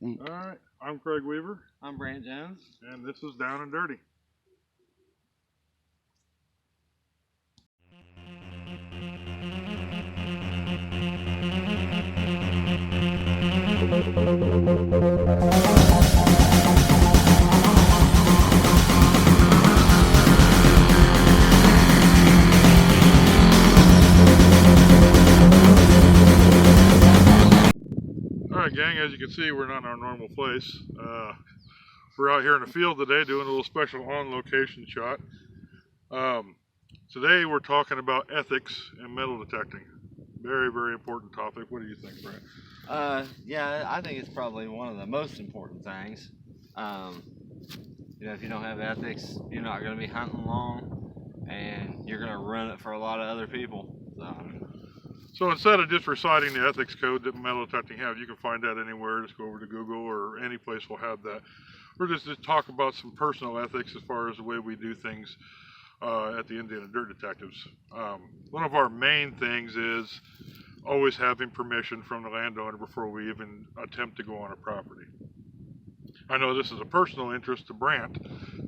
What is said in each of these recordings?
Alright, I'm Craig Weaver. I'm Brant Jones. And this is Down and Dirty. Alright gang, as you can see, we're not in our normal place. We're out here in the field today doing a little special on-location shot. Today we're talking about ethics in metal detecting. Very, very important topic. What do you think, Brent? Yeah, I think it's probably one of the most important things. You know, if you don't have ethics, you're not going to be hunting long, and you're going to ruin it for a lot of other people. So instead of just reciting the ethics code that metal detecting have, you can find that anywhere. Just go over to Google or any place will have that. We're just to talk about some personal ethics as far as the way we do things at the Indiana Dirt Detectives. One of our main things is always having permission from the landowner before we even attempt to go on a property. I know this is a personal interest to Brant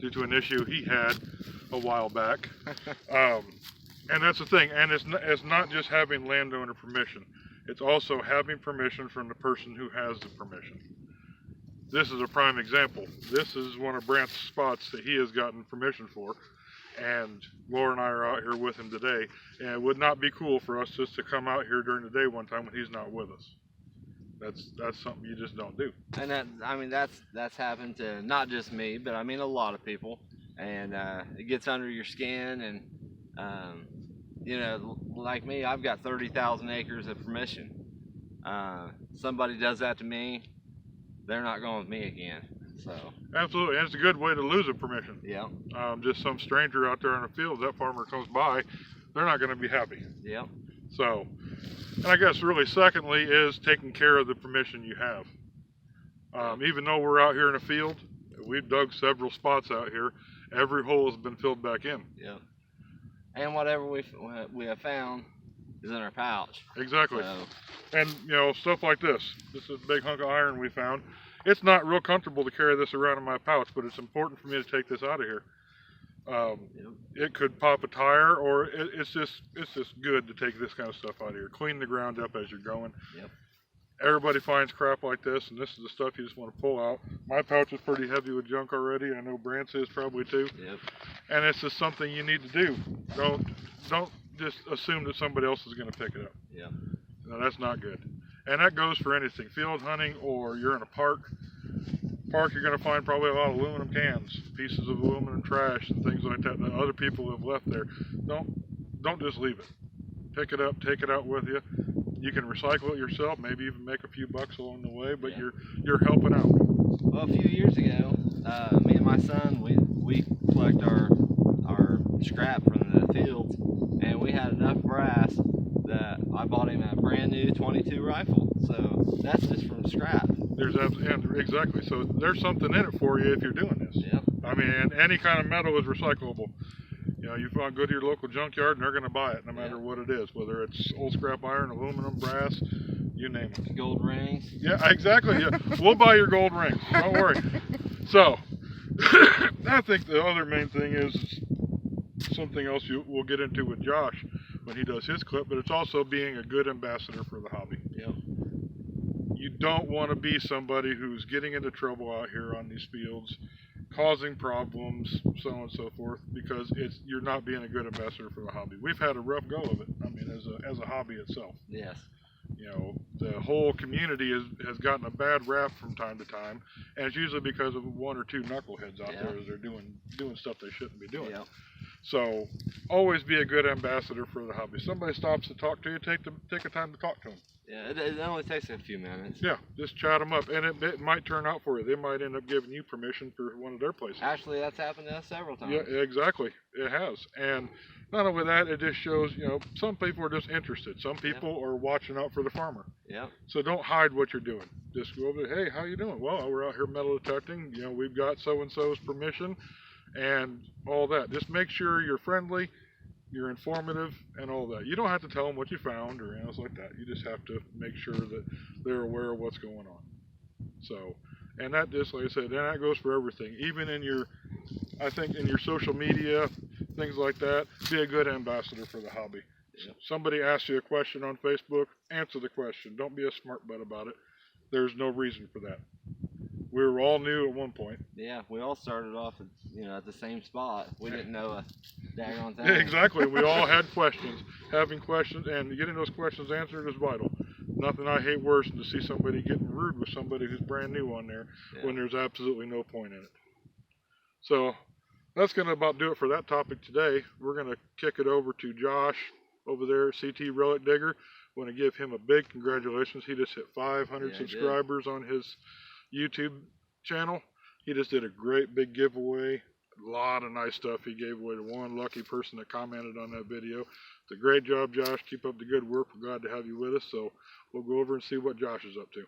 due to an issue he had a while back. And that's the thing, and it's not just having landowner permission. It's also having permission from the person who has the permission. This is a prime example. This is one of Brant's spots that he has gotten permission for, and Laura and I are out here with him today, and it would not be cool for us just to come out here during the day one time when he's not with us. That's something you just don't do. And that's happened to not just me, but I mean a lot of people, and it gets under your skin. And you know, like me, I've got 30,000 acres of permission. Somebody does that to me, they're not going with me again. So absolutely, and it's a good way to lose a permission. Yeah. Just some stranger out there in the field, that farmer comes by, they're not going to be happy. Yeah. So, and I guess really secondly is taking care of the permission you have. Even though we're out here in the field, we've dug several spots out here. Every hole has been filled back in. Yeah. And whatever we have found is in our pouch. Exactly. So. And you know, stuff like this. This is a big hunk of iron we found. It's not real comfortable to carry this around in my pouch, but it's important for me to take this out of here. It could pop a tire, or it's just good to take this kind of stuff out of here. Clean the ground up as you're going. Yep. Everybody finds crap like this, and this is the stuff you just want to pull out. My pouch is pretty heavy with junk already. I know Brant's is probably too. Yep. And it's just something you need to do. Don't just assume that somebody else is going to pick it up. Yeah. No, that's not good. And that goes for anything, field hunting, or you're in a park. You're going to find probably a lot of aluminum cans, pieces of aluminum trash, and things like that other people have left there. Don't just leave it. Pick it up, take it out with you. You can recycle it yourself, maybe even make a few bucks along the way, but yeah. you're helping out. Well, a few years ago, me and my son, we collect our scrap from the fields, and we had enough brass that I bought him a brand new .22 rifle. So that's just from scrap. Exactly. So there's something in it for you if you're doing this. Yeah. I mean, any kind of metal is recyclable. You know, you go to your local junkyard and they're going to buy it no matter what it is, whether it's old scrap iron, aluminum, brass, you name it. Gold rings. Yeah, exactly. Yeah, we'll buy your gold rings. Don't worry. So, I think the other main thing is something else we'll get into with Josh when he does his clip, but it's also being a good ambassador for the hobby. Yeah. You don't want to be somebody who's getting into trouble out here on these fields, causing problems, so on and so forth, because you're not being a good ambassador for the hobby. We've had a rough go of it. I mean, as a hobby itself. Yes. You know, the whole community has gotten a bad rap from time to time, and it's usually because of one or two knuckleheads out there as they're doing stuff they shouldn't be doing. Yeah. So always be a good ambassador for the hobby. Somebody stops to talk to you, take the time to talk to them. Yeah, it only takes a few minutes. Yeah, just chat them up, and it might turn out for you. They might end up giving you permission for one of their places. Actually, that's happened to us several times. Yeah, exactly. It has. And not only that, it just shows, you know, some people are just interested. Some people are watching out for the farmer. Yeah. So don't hide what you're doing. Just go over there, hey, how you doing? Well, we're out here metal detecting. You know, we've got so-and-so's permission and all that. Just make sure you're friendly, you're informative, and all that. You don't have to tell them what you found or anything like that. You just have to make sure that they're aware of what's going on. So, and that just, like I said, and that goes for everything. Even in your, I think in your social media, things like that, be a good ambassador for the hobby. Yep. Somebody asks you a question on Facebook, answer the question. Don't be a smart butt about it. There's no reason for that. We were all new at one point. Yeah, we all started off at, at the same spot. We didn't know a daggone thing. Exactly. We all had questions. Having questions and getting those questions answered is vital. Nothing I hate worse than to see somebody getting rude with somebody who's brand new on there when there's absolutely no point in it. So that's going to about do it for that topic today. We're going to kick it over to Josh over there at CT Relic Digger. I want to give him a big congratulations. He just hit 500 subscribers on his YouTube channel. He just did a great big giveaway. A lot of nice stuff he gave away to one lucky person that commented on that video. It's a great job, Josh. Keep up the good work. We're glad to have you with us. So we'll go over and see what Josh is up to.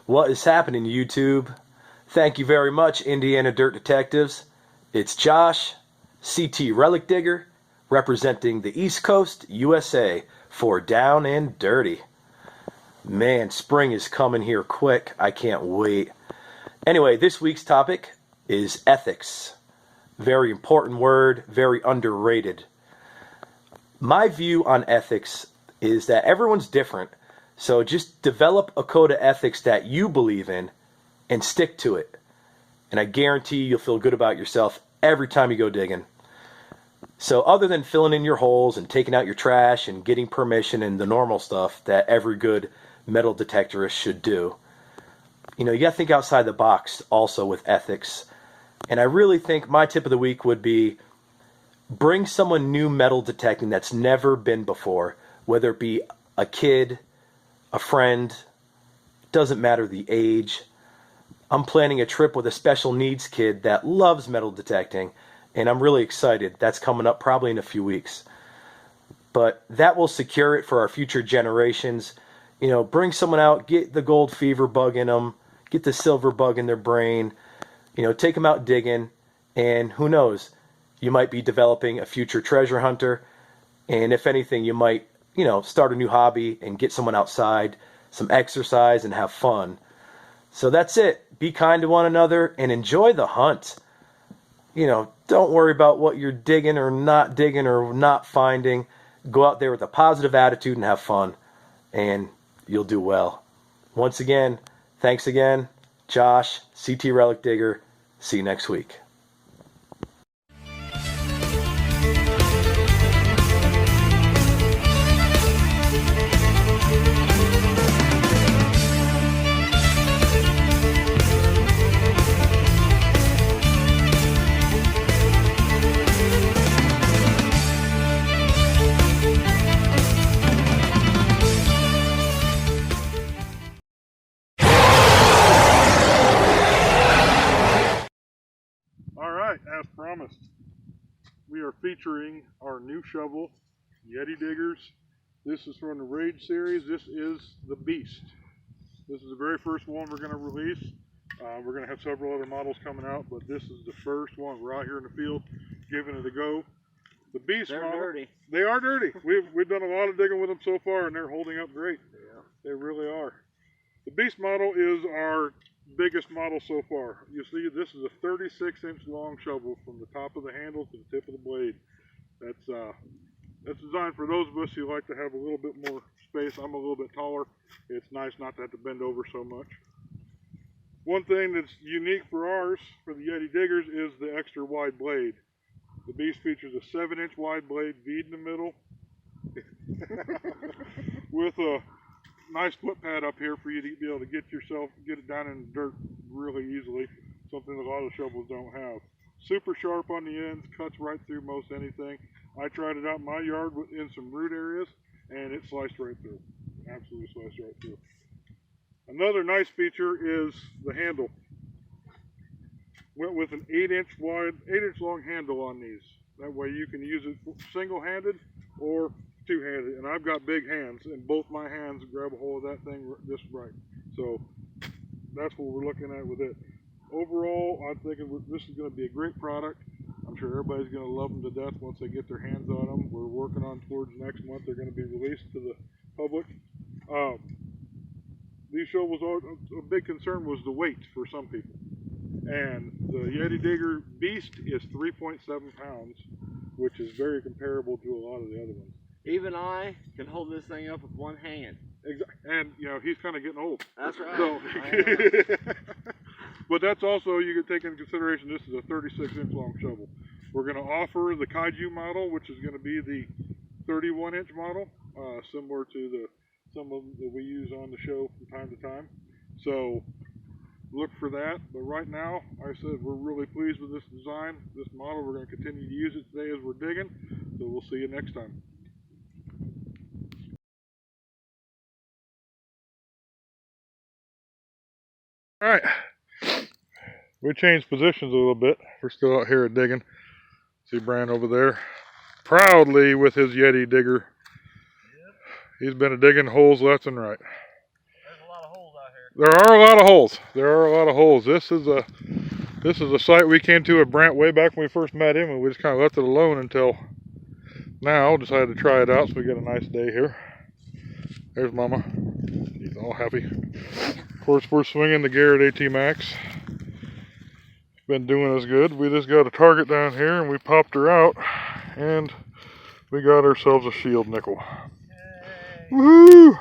What is happening, YouTube? Thank you very much, Indiana Dirt Detectives. It's Josh, CT Relic Digger, representing the East Coast, USA, for Down and Dirty. Man, spring is coming here quick. I can't wait. Anyway, this week's topic is ethics. Very important word, very underrated. My view on ethics is that everyone's different. So just develop a code of ethics that you believe in and stick to it. And I guarantee you'll feel good about yourself every time you go digging. So other than filling in your holes and taking out your trash and getting permission and the normal stuff that every good metal detectorist should do, you got to think outside the box also with ethics. And I really think my tip of the week would be bring someone new metal detecting that's never been before, whether it be a kid, a friend, doesn't matter the age. I'm planning a trip with a special needs kid that loves metal detecting, and I'm really excited. That's coming up probably in a few weeks. But that will secure it for our future generations. Bring someone out, get the gold fever bug in them, get the silver bug in their brain, take them out digging, and who knows, you might be developing a future treasure hunter, and if anything, you might start a new hobby and get someone outside, some exercise, and have fun. So that's it. Be kind to one another and enjoy the hunt. Don't worry about what you're digging or not finding. Go out there with a positive attitude and have fun, and you'll do well. Once again, thanks again. Josh, CT Relic Digger. See you next week. As promised, we are featuring our new shovel, Yeti Diggers. This is from the Rage series. This is the Beast. This is the very first one we're going to release. We're going to have several other models coming out, but this is the first one. We're out here in the field giving it a go. The Beast They're model, dirty. They are dirty. We've done a lot of digging with them so far, and they're holding up great. Yeah. They really are. The Beast model is our biggest model so far. You see, this is a 36-inch long shovel from the top of the handle to the tip of the blade. That's designed for those of us who like to have a little bit more space. I'm a little bit taller. It's nice not to have to bend over so much. One thing that's unique for ours, for the Yeti Diggers, is the extra wide blade. The Beast features a 7-inch wide blade, V'd in the middle, with a nice foot pad up here for you to be able to get it down in the dirt really easily, something that a lot of shovels don't have. Super sharp on the ends, cuts right through most anything. I tried it out in my yard in some root areas, and it sliced right through. Absolutely sliced right through. Another nice feature is the handle. Went with an 8-inch wide, 8-inch long handle on these. That way you can use it single-handed or two-handed. And I've got big hands, and both my hands grab a hold of that thing just right. So that's what we're looking at with it. Overall, I'm thinking this is going to be a great product. I'm sure everybody's going to love them to death once they get their hands on them. We're working on towards next month. They're going to be released to the public. These shovels, a big concern was the weight for some people. And the Yeti Digger Beast is 3.7 pounds, which is very comparable to a lot of the other ones. Even I can hold this thing up with one hand. And, you know, he's kind of getting old. That's right. So, but that's also, you can take into consideration, this is a 36-inch long shovel. We're going to offer the Kaiju model, which is going to be the 31-inch model, similar to some of them that we use on the show from time to time. So look for that. But right now, like I said, we're really pleased with this design, this model. We're going to continue to use it today as we're digging. So we'll see you next time. All right, we changed positions a little bit. We're still out here digging. See Brian over there, proudly with his Yeti Digger. Yep. He's been digging holes left and right. There's a lot of holes out here. There are a lot of holes. There are a lot of holes. This is a site we came to at Brant way back when we first met him, and we just kind of left it alone until now. Decided to try it out, so we get a nice day here. There's Mama. She's all happy. Of course, we're swinging the Garrett AT Max. Been doing us good. We just got a target down here, and we popped her out, and we got ourselves a shield nickel. Yay. Woohoo!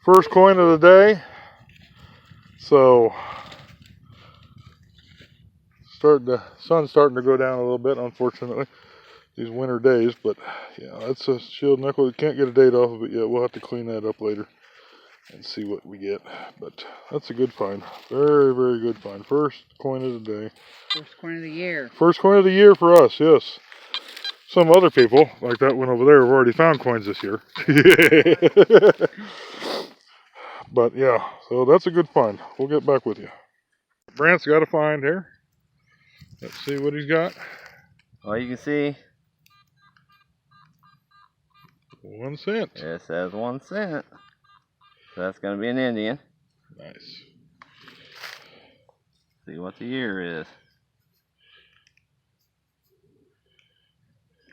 First coin of the day. So, the sun's starting to go down a little bit, unfortunately, these winter days. But yeah, that's a shield nickel. We can't get a date off of it yet. We'll have to clean that up later and see what we get. But that's a good find. Very, very good find. First coin of the day. First coin of the year. First coin of the year for us, yes. Some other people, like that one over there, have already found coins this year. But yeah, so that's a good find. We'll get back with you. Brant's got a find here. Let's see what he's got. Well, you can see 1 cent. it says 1 cent. So that's going to be an Indian. Nice. See what the year is.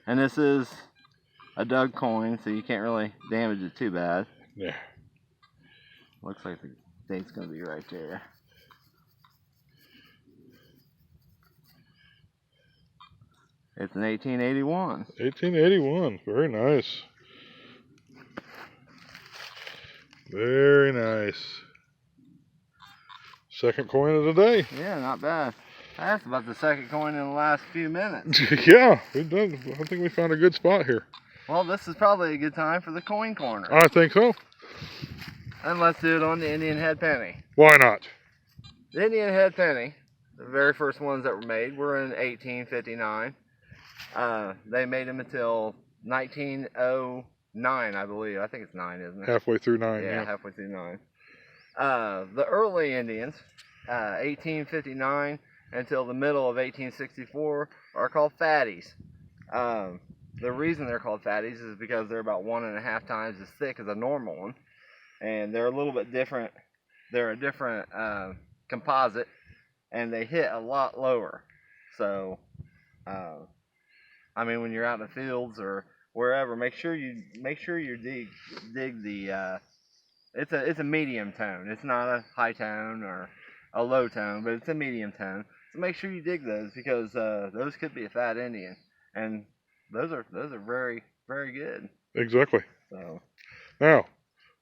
And this is a dug coin, so you can't really damage it too bad. Yeah. Looks like the date's going to be right there. It's an 1881. 1881. Very nice. Very nice. Second coin of the day. Yeah, not bad. That's about the second coin in the last few minutes. Yeah, we've done. I think we found a good spot here. Well, this is probably a good time for the coin corner. I think so. And let's do it on the Indian head penny. Why not? The Indian head penny, the very first ones that were made, were in 1859. They made them until 1909, I believe. I think it's 9, isn't it? Halfway through 9. Yeah, halfway through 9. The early Indians, 1859 until the middle of 1864, are called fatties. The reason they're called fatties is because they're about 1.5 times as thick as a normal one, and they're a little bit different. They're a different composite, and they hit a lot lower. So, I mean, when you're out in the fields or wherever, make sure you dig the. It's a medium tone. It's not a high tone or a low tone, but it's a medium tone. So make sure you dig those, because those could be a fat Indian, and those are very, very good. Exactly. So now,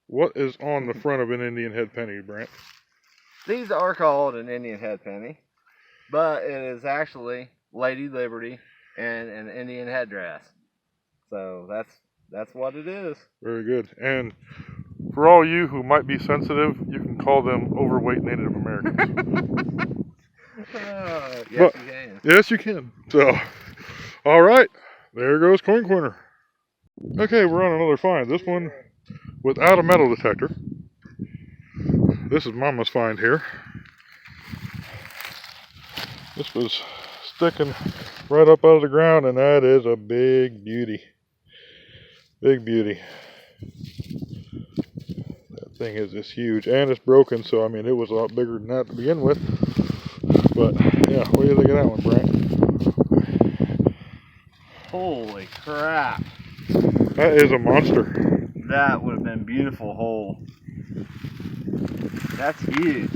what is on the front of an Indian head penny, Brant? these are called an Indian head penny, but it is actually Lady Liberty and an Indian headdress. So that's what it is. Very good. And for all you who might be sensitive, you can call them overweight Native Americans. Yes, But, you can. Yes, you can. So, all right. There goes Coin Corner. Okay, we're on another find. This one without a metal detector. This is Mama's find here. This was sticking right up out of the ground, and that is a big beauty. Big beauty. That thing is just huge, and it's broken, so I mean it was a lot bigger than that to begin with. But yeah, what do you think of that one, Brent? Holy crap. That is a monster. That would have been a beautiful hole. That's huge.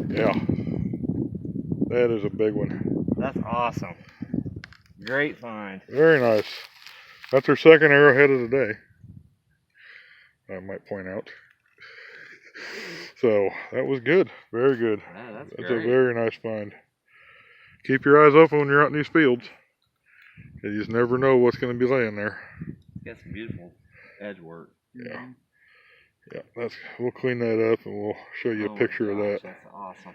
Yeah. That is a big one. That's awesome. Great find. Very nice. That's our second arrowhead of the day, I might point out. So that was good. Very good. Yeah, that's a great. very nice find. Keep your eyes open when you're out in these fields. You just never know what's going to be laying there. Got some beautiful edge work. Yeah. Yeah, we'll clean that up and we'll show you a picture of that. That's awesome.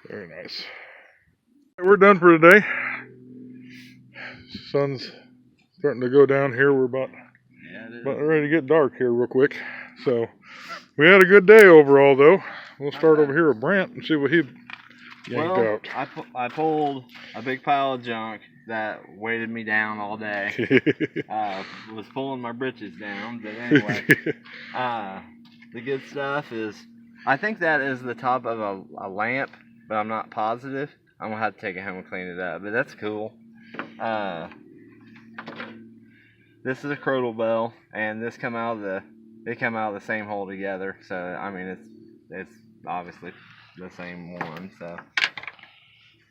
Very nice. We're done for today. Sun's starting to go down here. We're about ready to get dark here real quick. So we had a good day overall though. We'll start over here with Brant and see what he yanked out. I pulled a big pile of junk that weighted me down all day. Was pulling my britches down, but anyway. The good stuff is, I think that is the top of a lamp, but I'm not positive. I'm gonna have to take it home and clean it up, but that's cool. This is a crotal bell, and they come out of the same hole together. So I mean, it's obviously the same one. So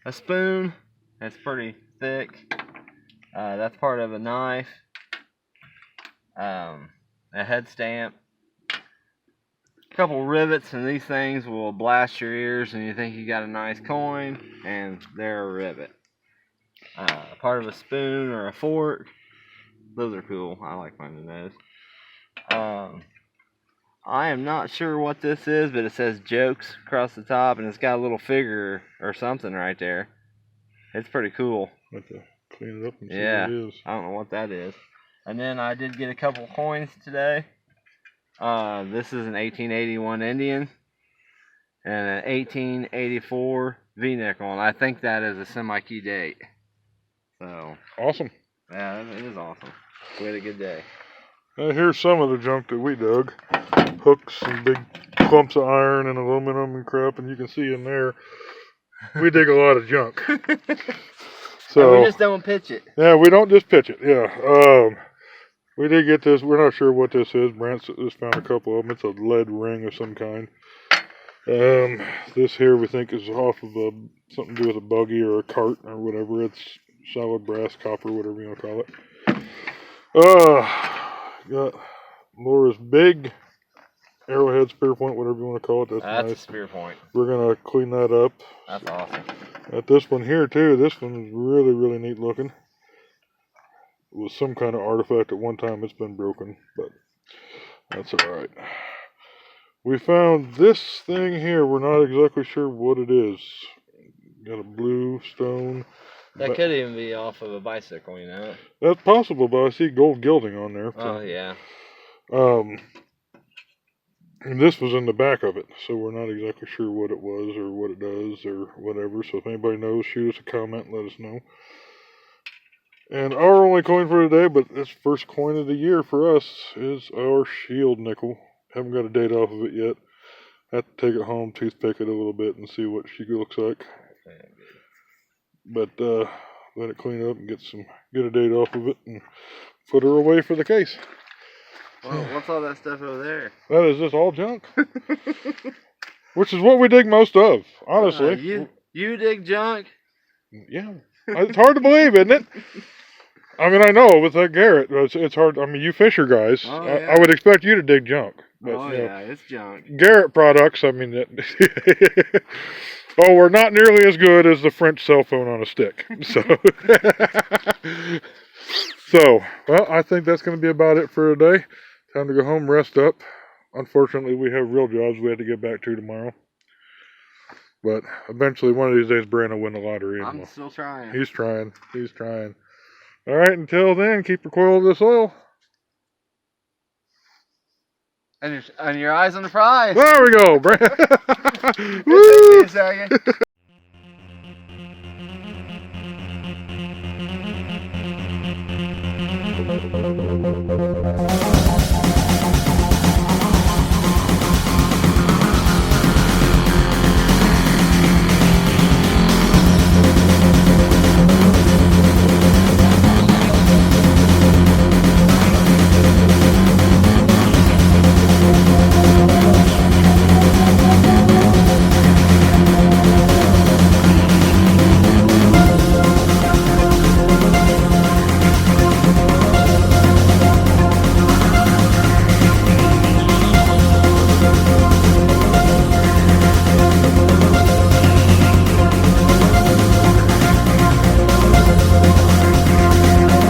a spoon, that's pretty thick. That's part of a knife. A head stamp. A couple rivets, and these things will blast your ears and you think you got a nice coin, and they're a rivet. Part of a spoon or a fork. Those are cool. I like finding those. I am not sure what this is, but it says jokes across the top, and it's got a little figure or something right there. It's pretty cool. Have to clean it up and see Yeah, what it is. I don't know what that is. And then I did get a couple coins today. This is an 1881 Indian and an 1884 V-nickel, and I think that is a semi-key date. So Awesome. yeah, it is awesome. We had a good day. Here's some of the junk that we dug. Hooks and big clumps of iron and aluminum and crap, and you can see in there we dig a lot of junk. So and we just don't pitch it. Yeah, we don't just pitch it. Yeah. We did get this. We're not sure what this is. Brant just found a couple of them. It's a lead ring of some kind. This here we think is off of something to do with a buggy or a cart or whatever. It's solid brass, copper, whatever you want to call it. Got Laura's big arrowhead, spear point, whatever you want to call it. That's nice. A spear point. We're gonna clean that up. That's awesome. Got this one here too. This one is really, really neat looking. It was some kind of artifact at one time. It's been broken, but that's alright. We found this thing here. We're not exactly sure what it is. Got a blue stone. That could even be off of a bicycle, you know. That's possible, but I see gold gilding on there. Oh, yeah. And this was in the back of it, so we're not exactly sure what it was or what it does or whatever. So if anybody knows, shoot us a comment and let us know. And our only coin for today, but this first coin of the year for us, is our shield nickel. Haven't got a date off of it yet. Have to take it home, toothpick it a little bit, and see what she looks like. But let it clean up and get a date off of it, and put her away for the case. Well, what's all that stuff over there? That is just all junk. Which is what we dig most of, honestly. You dig junk? Yeah. It's hard to believe, isn't it? I mean, I know with that Garrett, it's hard. I mean, you fisher guys, Oh, yeah. I would expect you to dig junk. But, Oh, yeah, it's junk. Garrett products, I mean, we're not nearly as good as the French cell phone on a stick. So, well, I think that's going to be about it for today. Time to go home, rest up. Unfortunately, we have real jobs we have to get back to tomorrow. But eventually, one of these days, Brand will win the lottery. I'm still trying. He's trying. All right, until then, keep your coil of this oil. And your eyes on the prize. There we go, Brent. It took me a second.